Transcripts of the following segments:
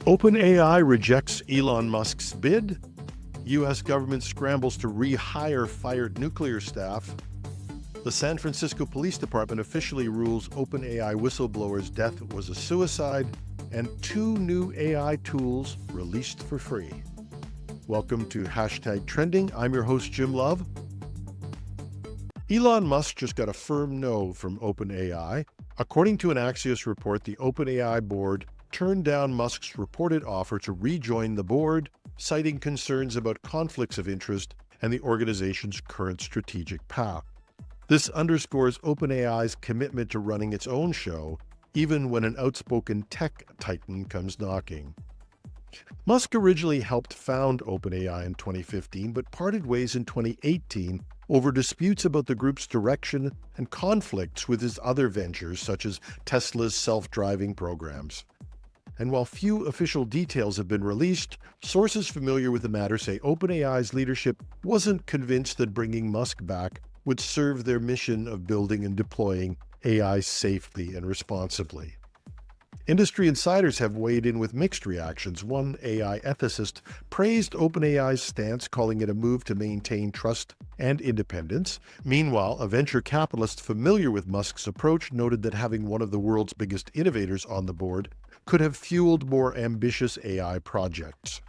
OpenAI rejects Elon Musk's bid. U.S. government scrambles to rehire fired nuclear staff. The San Francisco Police Department officially rules OpenAI whistleblower's death was a suicide, and 2 new AI tools released for free. Welcome to #Trending. I'm your host, Jim Love. Elon Musk just got a firm no from OpenAI. According to an Axios report, the OpenAI board turned down Musk's reported offer to rejoin the board, citing concerns about conflicts of interest and the organization's current strategic path. This underscores OpenAI's commitment to running its own show, even when an outspoken tech titan comes knocking. Musk originally helped found OpenAI in 2015, but parted ways in 2018 over disputes about the group's direction and conflicts with his other ventures, such as Tesla's self-driving programs. And while few official details have been released, sources familiar with the matter say OpenAI's leadership wasn't convinced that bringing Musk back would serve their mission of building and deploying AI safely and responsibly. Industry insiders have weighed in with mixed reactions. One AI ethicist praised OpenAI's stance, calling it a move to maintain trust and independence. Meanwhile, a venture capitalist familiar with Musk's approach noted that having one of the world's biggest innovators on the board could have fueled more ambitious AI projects.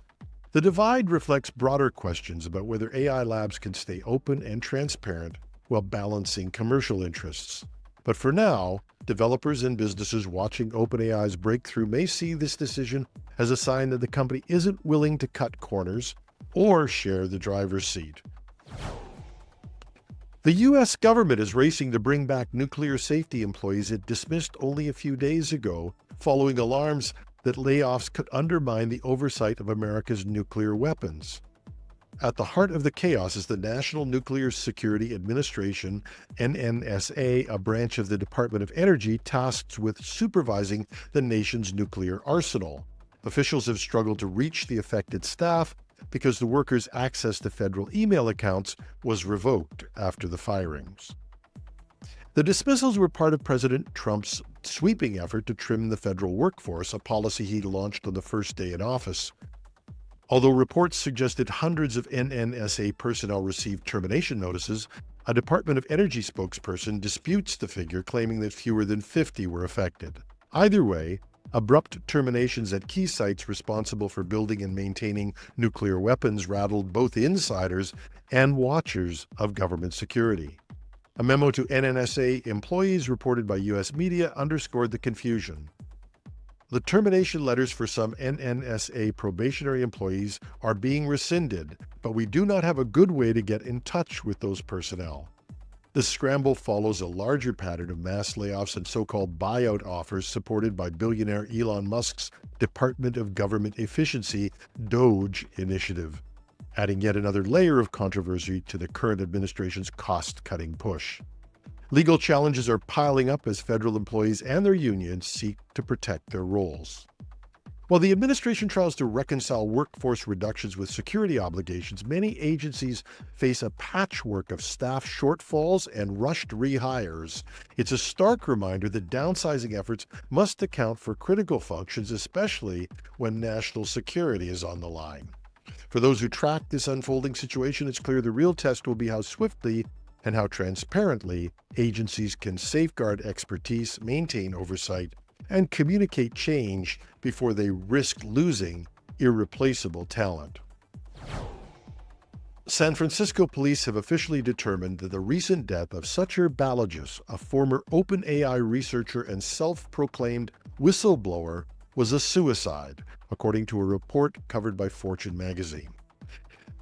The divide reflects broader questions about whether AI labs can stay open and transparent while balancing commercial interests. But for now, developers and businesses watching OpenAI's breakthrough may see this decision as a sign that the company isn't willing to cut corners or share the driver's seat. The U.S. government is racing to bring back nuclear safety employees it dismissed only a few days ago, following alarms that layoffs could undermine the oversight of America's nuclear weapons. At the heart of the chaos is the National Nuclear Security Administration, NNSA, a branch of the Department of Energy tasked with supervising the nation's nuclear arsenal. Officials have struggled to reach the affected staff because the workers' access to federal email accounts was revoked after the firings. The dismissals were part of President Trump's sweeping effort to trim the federal workforce, a policy he launched on the first day in office. Although reports suggested hundreds of NNSA personnel received termination notices, a Department of Energy spokesperson disputes the figure, claiming that fewer than 50 were affected. Either way, abrupt terminations at key sites responsible for building and maintaining nuclear weapons rattled both insiders and watchers of government security. A memo to NNSA employees reported by U.S. media underscored the confusion. The termination letters for some NNSA probationary employees are being rescinded, but we do not have a good way to get in touch with those personnel. The scramble follows a larger pattern of mass layoffs and so-called buyout offers supported by billionaire Elon Musk's Department of Government Efficiency DOGE initiative, adding yet another layer of controversy to the current administration's cost-cutting push. Legal challenges are piling up as federal employees and their unions seek to protect their roles. While the administration tries to reconcile workforce reductions with security obligations, many agencies face a patchwork of staff shortfalls and rushed rehires. It's a stark reminder that downsizing efforts must account for critical functions, especially when national security is on the line. For those who track this unfolding situation, it's clear the real test will be how swiftly and how transparently agencies can safeguard expertise, maintain oversight, and communicate change before they risk losing irreplaceable talent. San Francisco police have officially determined that the recent death of Satchel Balagis, a former OpenAI researcher and self-proclaimed whistleblower, was a suicide, according to a report covered by Fortune magazine.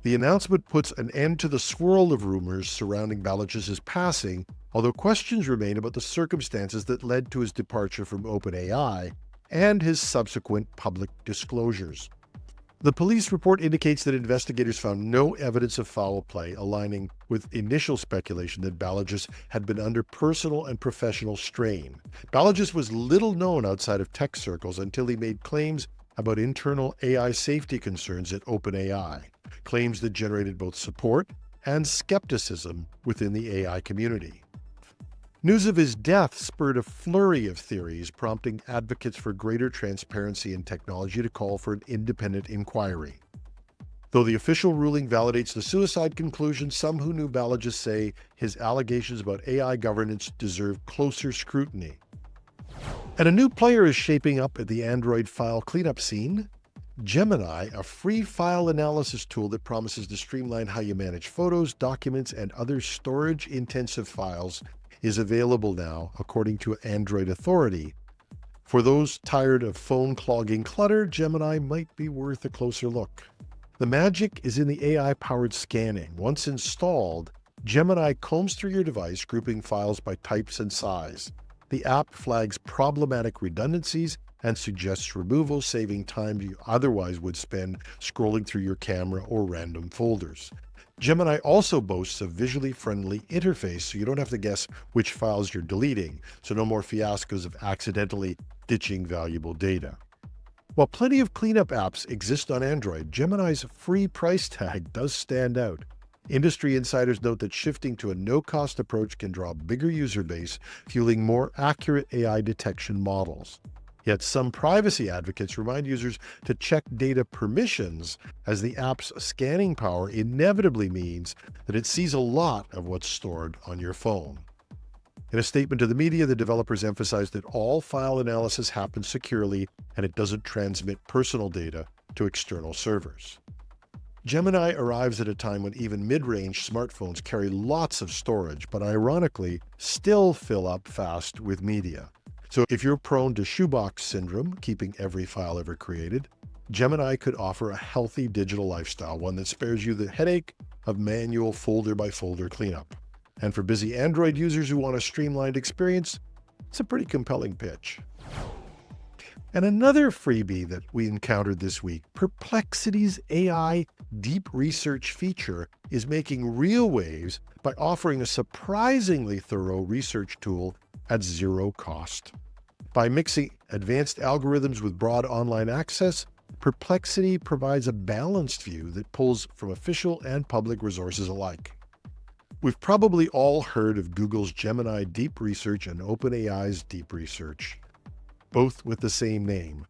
The announcement puts an end to the swirl of rumors surrounding Balagis' passing, although questions remain about the circumstances that led to his departure from OpenAI and his subsequent public disclosures. The police report indicates that investigators found no evidence of foul play, aligning with initial speculation that Balagis had been under personal and professional strain. Balagis was little known outside of tech circles until he made claims about internal AI safety concerns at OpenAI, claims that generated both support and skepticism within the AI community. News of his death spurred a flurry of theories, prompting advocates for greater transparency in technology to call for an independent inquiry. Though the official ruling validates the suicide conclusion, some who knew Balagis say his allegations about AI governance deserve closer scrutiny. And a new player is shaping up at the Android file cleanup scene. Gemini, a free file analysis tool that promises to streamline how you manage photos, documents, and other storage-intensive files, is available now, according to Android Authority. For those tired of phone-clogging clutter, Gemini might be worth a closer look. The magic is in the AI-powered scanning. Once installed, Gemini combs through your device, grouping files by types and size. The app flags problematic redundancies and suggests removal, saving time you otherwise would spend scrolling through your camera or random folders. Gemini also boasts a visually friendly interface, so you don't have to guess which files you're deleting, so no more fiascos of accidentally ditching valuable data. While plenty of cleanup apps exist on Android, Gemini's free price tag does stand out. Industry insiders note that shifting to a no-cost approach can draw a bigger user base, fueling more accurate AI detection models. Yet some privacy advocates remind users to check data permissions, as the app's scanning power inevitably means that it sees a lot of what's stored on your phone. In a statement to the media, the developers emphasized that all file analysis happens securely and it doesn't transmit personal data to external servers. Gemini arrives at a time when even mid-range smartphones carry lots of storage, but ironically, still fill up fast with media. So if you're prone to shoebox syndrome, keeping every file ever created, Gemini could offer a healthy digital lifestyle, one that spares you the headache of manual folder-by-folder cleanup. And for busy Android users who want a streamlined experience, it's a pretty compelling pitch. And another freebie that we encountered this week, Perplexity's AI deep research feature is making real waves by offering a surprisingly thorough research tool at zero cost. By mixing advanced algorithms with broad online access, Perplexity provides a balanced view that pulls from official and public resources alike. We've probably all heard of Google's Gemini Deep Research and OpenAI's Deep Research, both with the same name.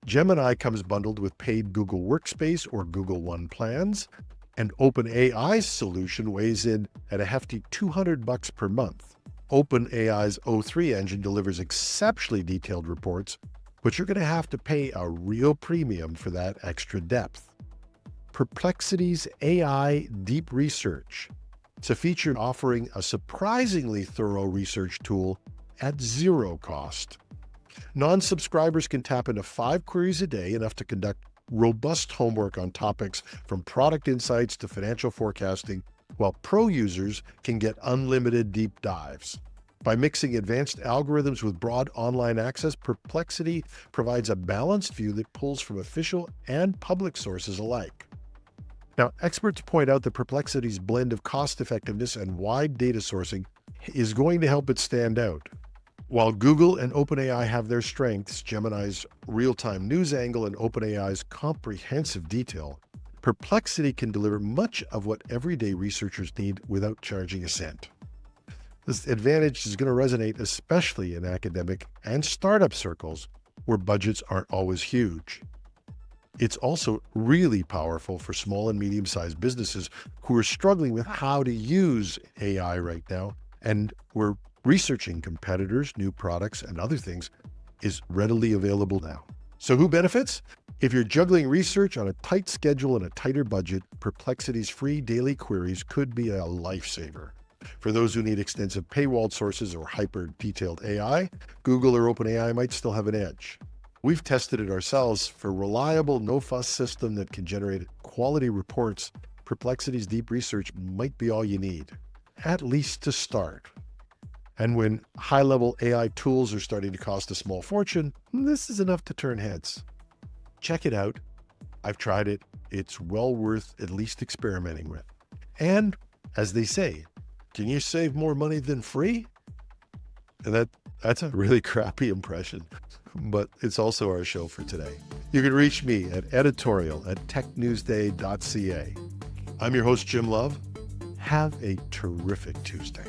Gemini comes bundled with paid Google Workspace or Google One plans, and OpenAI's solution weighs in at a hefty $200 per month. OpenAI's O3 engine delivers exceptionally detailed reports, but you're going to have to pay a real premium for that extra depth. Perplexity's AI Deep Research. It's a feature offering a surprisingly thorough research tool at zero cost. Non-subscribers can tap into 5 queries a day, enough to conduct robust homework on topics from product insights to financial forecasting, while pro users can get unlimited deep dives. By mixing advanced algorithms with broad online access, Perplexity provides a balanced view that pulls from official and public sources alike. Now, experts point out that Perplexity's blend of cost-effectiveness and wide data sourcing is going to help it stand out. While Google and OpenAI have their strengths, Gemini's real-time news angle and OpenAI's comprehensive detail, Perplexity can deliver much of what everyday researchers need without charging a cent. This advantage is going to resonate especially in academic and startup circles where budgets aren't always huge. It's also really powerful for small and medium-sized businesses who are struggling with how to use AI right now, and where researching competitors, new products, and other things is readily available now. So who benefits? If you're juggling research on a tight schedule and a tighter budget, Perplexity's free daily queries could be a lifesaver. For those who need extensive paywalled sources or hyper-detailed AI, Google or OpenAI might still have an edge. We've tested it ourselves. For a reliable, no-fuss system that can generate quality reports, Perplexity's deep research might be all you need, at least to start. And when high-level AI tools are starting to cost a small fortune, this is enough to turn heads. Check it out. I've tried it. It's well worth at least experimenting with. And, as they say, can you save more money than free? And that's a really crappy impression, but it's also our show for today. You can reach me at editorial@technewsday.ca. I'm your host, Jim Love. Have a terrific Tuesday.